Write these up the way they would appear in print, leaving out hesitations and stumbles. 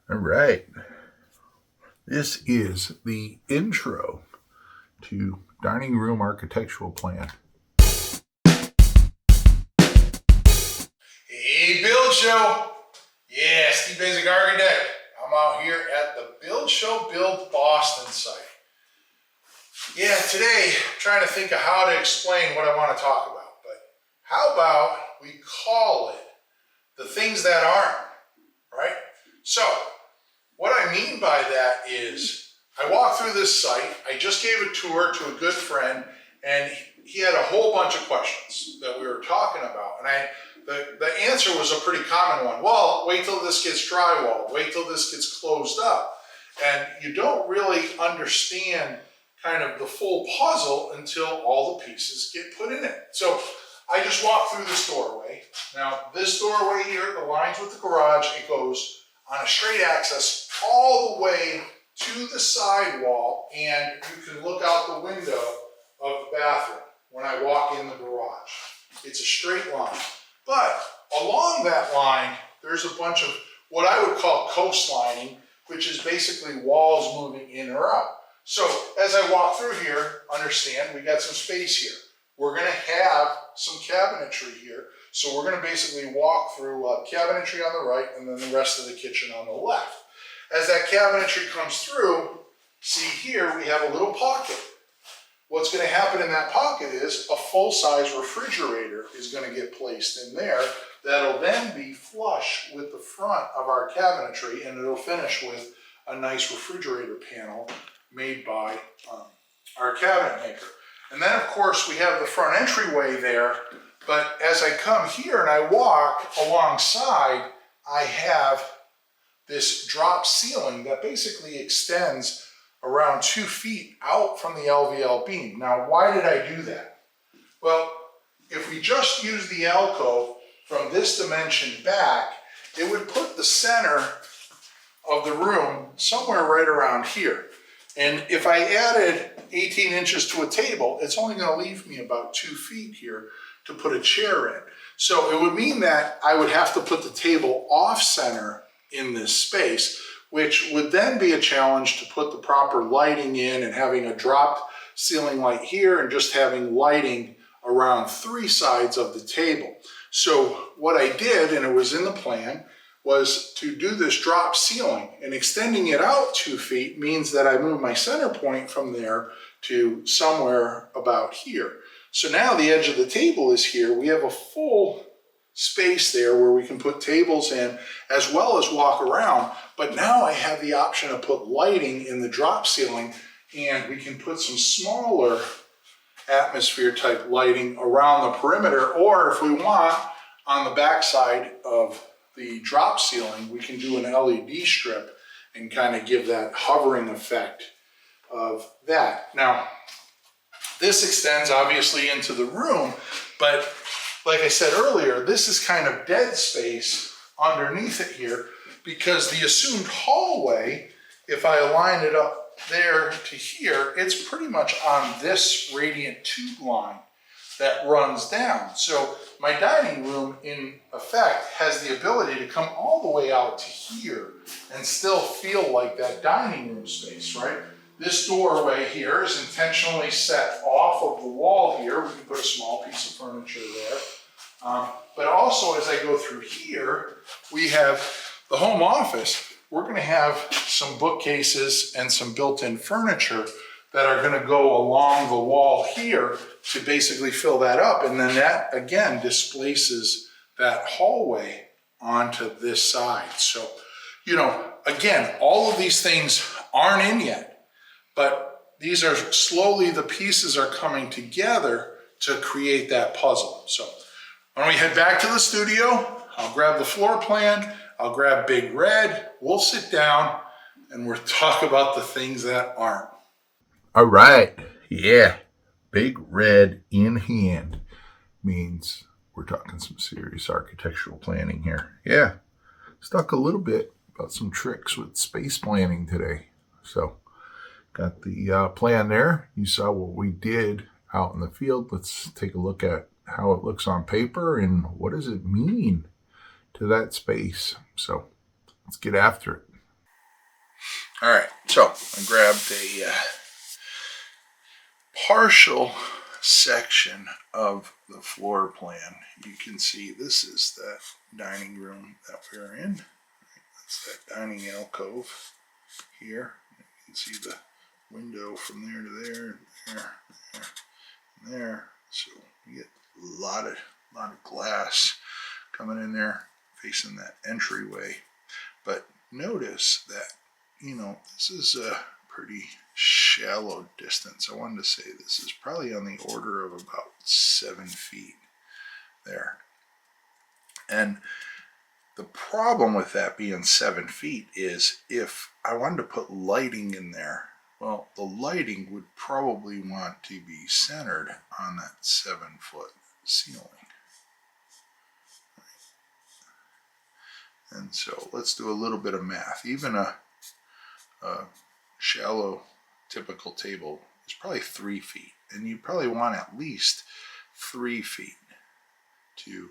All right. This is the intro to Dining Room Architectural Plan. Hey, Build Show. Yeah, Steve Basic Architect. I'm out here at the Build Show Build Boston site. Yeah, today I'm trying to think of how to explain what I want to talk about. But how about we call it the things that aren't, right? So, what I mean by that is I walked through this site. I just gave a tour to a good friend, and he had a whole bunch of questions that we were talking about. And the answer was a pretty common one. Well, wait till this gets drywalled. Wait till this gets closed up. And you don't really understand kind of the full puzzle until all the pieces get put in it. So I just walked through this doorway. Now, this doorway here, the lines with the garage, it goes on a straight axis all the way to the sidewall, and you can look out the window of the bathroom when I walk in the garage. It's a straight line. But along that line, there's a bunch of what I would call coastlining, which is basically walls moving in or out. So as I walk through here, understand we got some space here. We're gonna have some cabinetry here. So we're gonna basically walk through cabinetry on the right and then the rest of the kitchen on the left. As that cabinetry comes through, see here, we have a little pocket. What's going to happen in that pocket is a full-size refrigerator is going to get placed in there. That'll then be flush with the front of our cabinetry, and it'll finish with a nice refrigerator panel made by our cabinet maker. And then, of course, we have the front entryway there, but as I come here and I walk alongside, I have this drop ceiling that basically extends around 2 feet out from the LVL beam. Now, why did I do that? Well, if we just use the alcove from this dimension back, it would put the center of the room somewhere right around here. And if I added 18 inches to a table, it's only going to leave me about 2 feet here to put a chair in. So it would mean that I would have to put the table off center in this space, which would then be a challenge to put the proper lighting in and having a dropped ceiling light here and just having lighting around 3 sides of the table. So what I did, and it was in the plan, was to do this drop ceiling, and extending it out 2 feet means that I move my center point from there to somewhere about here. So now the edge of the table is here. We have a full space there where we can put tables in as well as walk around. But now I have the option to put lighting in the drop ceiling, and we can put some smaller atmosphere type lighting around the perimeter, or if we want, on the backside of the drop ceiling, we can do an LED strip and kind of give that hovering effect of that. Now, this extends obviously into the room, but like I said earlier, this is kind of dead space underneath it here, because the assumed hallway, if I align it up there to here, it's pretty much on this radiant tube line that runs down. So my dining room, in effect, has the ability to come all the way out to here and still feel like that dining room space, right? This doorway here is intentionally set off of the wall here. We can put a small piece of furniture there. But also, as I go through here, we have the home office. We're going to have some bookcases and some built-in furniture that are going to go along the wall here to basically fill that up. And then that, again, displaces that hallway onto this side. So, you know, again, all of these things aren't in yet, but these are slowly, the pieces are coming together to create that puzzle. So when we head back to the studio, I'll grab the floor plan, I'll grab Big Red, we'll sit down and we'll talk about the things that aren't. All right. Yeah. Big Red in hand means we're talking some serious architectural planning here. Yeah. Stuck a little bit about some tricks with space planning today. So got the plan there. You saw what we did out in the field. Let's take a look at how it looks on paper and what does it mean to that space. So let's get after it. All right, so I grabbed a partial section of the floor plan. You can see this is the dining room that we're in. That's that dining alcove here. You can see the window from there to there, there, and there. So you get a lot of glass coming in there, facing that entryway. But notice that, this is a pretty shallow distance. I wanted to say this is probably on the order of about 7 feet there. And the problem with that being 7 feet is if I wanted to put lighting in there, well, the lighting would probably want to be centered on that 7-foot ceiling. And so let's do a little bit of math. Even a shallow typical table is probably 3 feet. And you probably want at least 3 feet to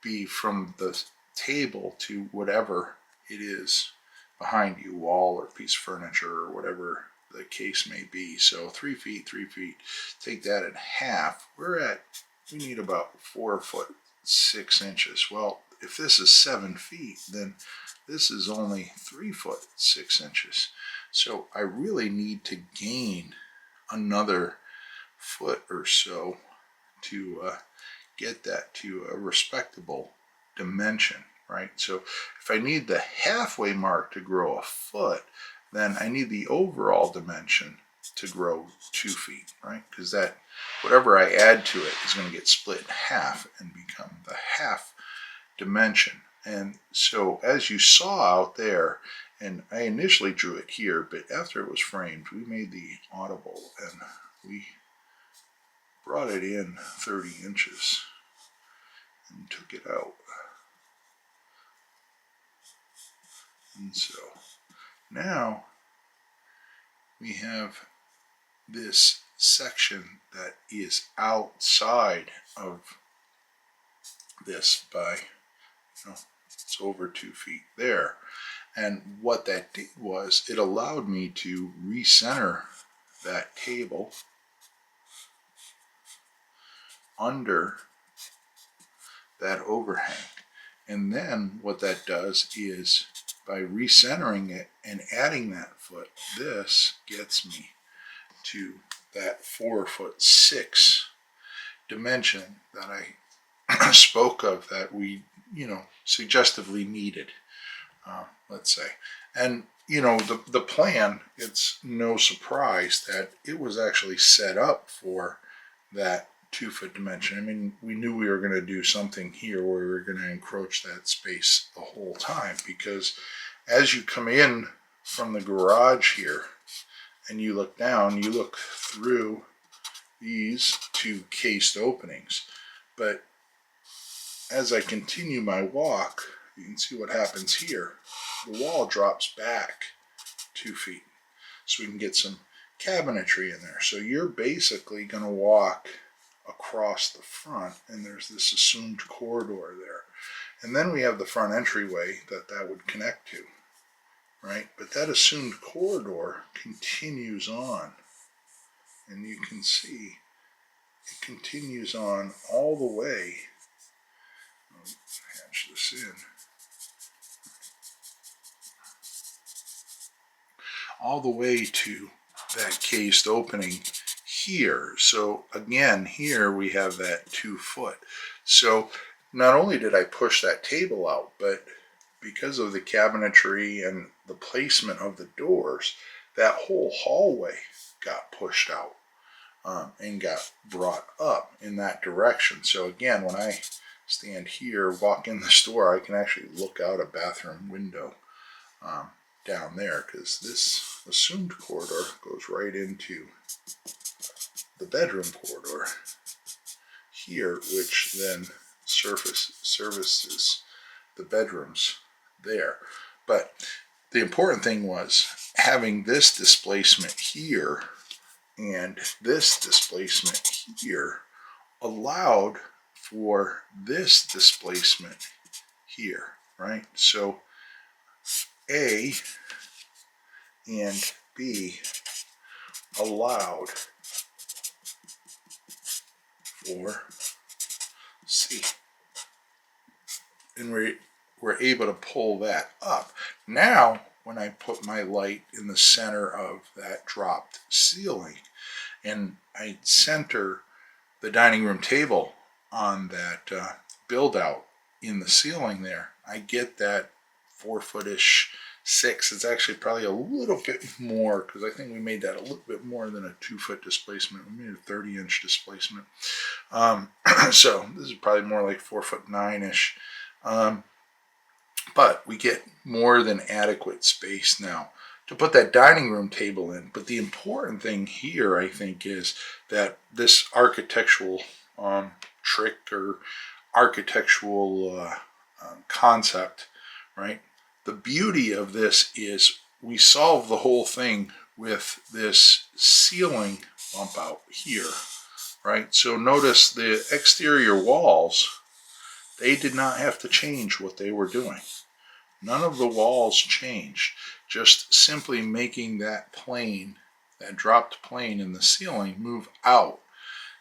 be from the table to whatever it is behind you, wall or piece of furniture or whatever the case may be. So 3 feet, 3 feet, take that in half. We need about 4 foot 6 inches. Well, if this is 7 feet, then this is only 3 foot 6 inches. So I really need to gain another foot or so to get that to a respectable dimension, right? So if I need the halfway mark to grow a foot, then I need the overall dimension to grow 2 feet, right? Because that, whatever I add to it is going to get split in half and become the half dimension. And so as you saw out there, and I initially drew it here, but after it was framed, we made the audible and we brought it in 30 inches and took it out. And so now we have this section that is outside of this by, it's over 2 feet there. And what that did was it allowed me to recenter that table under that overhang. And then what that does is by recentering it and adding that foot, this gets me to that 4 foot 6 dimension that I spoke of, that we, suggestively needed, let's say. And, the plan, it's no surprise that it was actually set up for that 2 foot dimension. I mean, we knew we were going to do something here where we were going to encroach that space the whole time, because as you come in from the garage here and you look down, you look through these 2 cased openings. But as I continue my walk, you can see what happens here. The wall drops back 2 feet so we can get some cabinetry in there. So you're basically going to walk across the front, and there's this assumed corridor there. And then we have the front entryway that would connect to, right? But that assumed corridor continues on, and you can see it continues on all the way. I'll hatch this in. All the way to that cased opening here. So again, here we have that 2 foot. So not only did I push that table out, but because of the cabinetry and the placement of the doors, that whole hallway got pushed out and got brought up in that direction. So again, when I stand here, walk in the store, I can actually look out a bathroom window down there, because this assumed corridor goes right into the bedroom corridor here, which then services the bedrooms there. But the important thing was having this displacement here and this displacement here allowed for this displacement here, right? So A and be allowed for C. And we're able to pull that up. Now, when I put my light in the center of that dropped ceiling and I center the dining room table on that build out in the ceiling there, I get that 4-foot-ish 6. It's actually probably a little bit more because I think we made that a little bit more than a 2-foot displacement. We made a 30-inch displacement. So this is probably more like 4'9"-ish. But we get more than adequate space now to put that dining room table in. But the important thing here, I think, is that this architectural trick or architectural concept, right? The beauty of this is we solve the whole thing with this ceiling bump out here, right? So notice the exterior walls, they did not have to change what they were doing. None of the walls changed. Just simply making that plane, that dropped plane in the ceiling, move out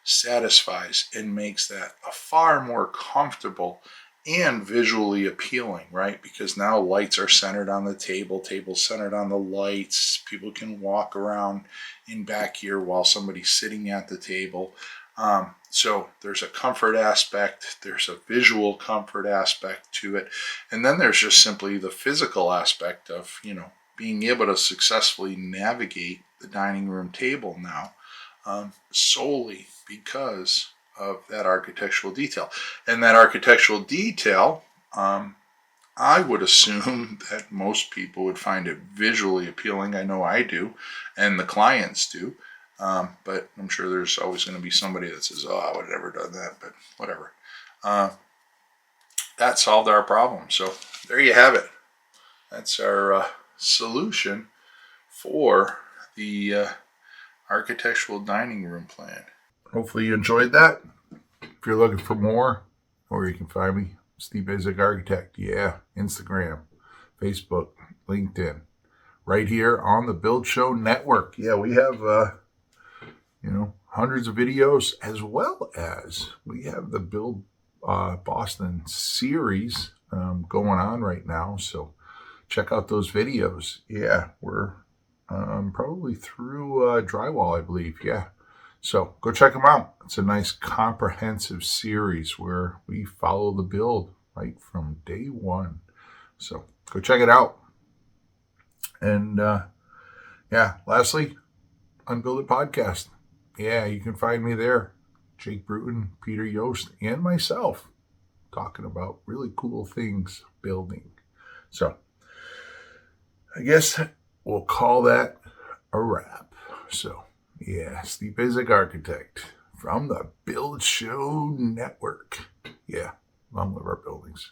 satisfies and makes that a far more comfortable and visually appealing, right? Because now lights are centered on the table, tables centered on the lights. People can walk around in back here while somebody's sitting at the table. So there's a comfort aspect, there's a visual comfort aspect to it, and then there's just simply the physical aspect of, being able to successfully navigate the dining room table now, solely because of that architectural detail. And that architectural detail, I would assume that most people would find it visually appealing. I know I do, and the clients do. But I'm sure there's always going to be somebody that says, oh, I would have never done that, but whatever. That solved our problem. So there you have it. That's our solution for the architectural dining room plan. Hopefully you enjoyed that. If you're looking for more, or you can find me, Steve Baczek Architect. Yeah, Instagram, Facebook, LinkedIn. Right here on the Build Show Network. Yeah, we have hundreds of videos, as well as we have the Build Boston series going on right now. So check out those videos. Yeah, we're probably through drywall, I believe. Yeah. So go check them out. It's a nice comprehensive series where we follow the build right from day one. So go check it out. And lastly, Unbuild It Podcast. Yeah, you can find me there. Jake Bruton, Peter Yost, and myself talking about really cool things building. So I guess we'll call that a wrap. So yeah, Steve Baczek Architect from the Build Show Network. Yeah, long live our buildings.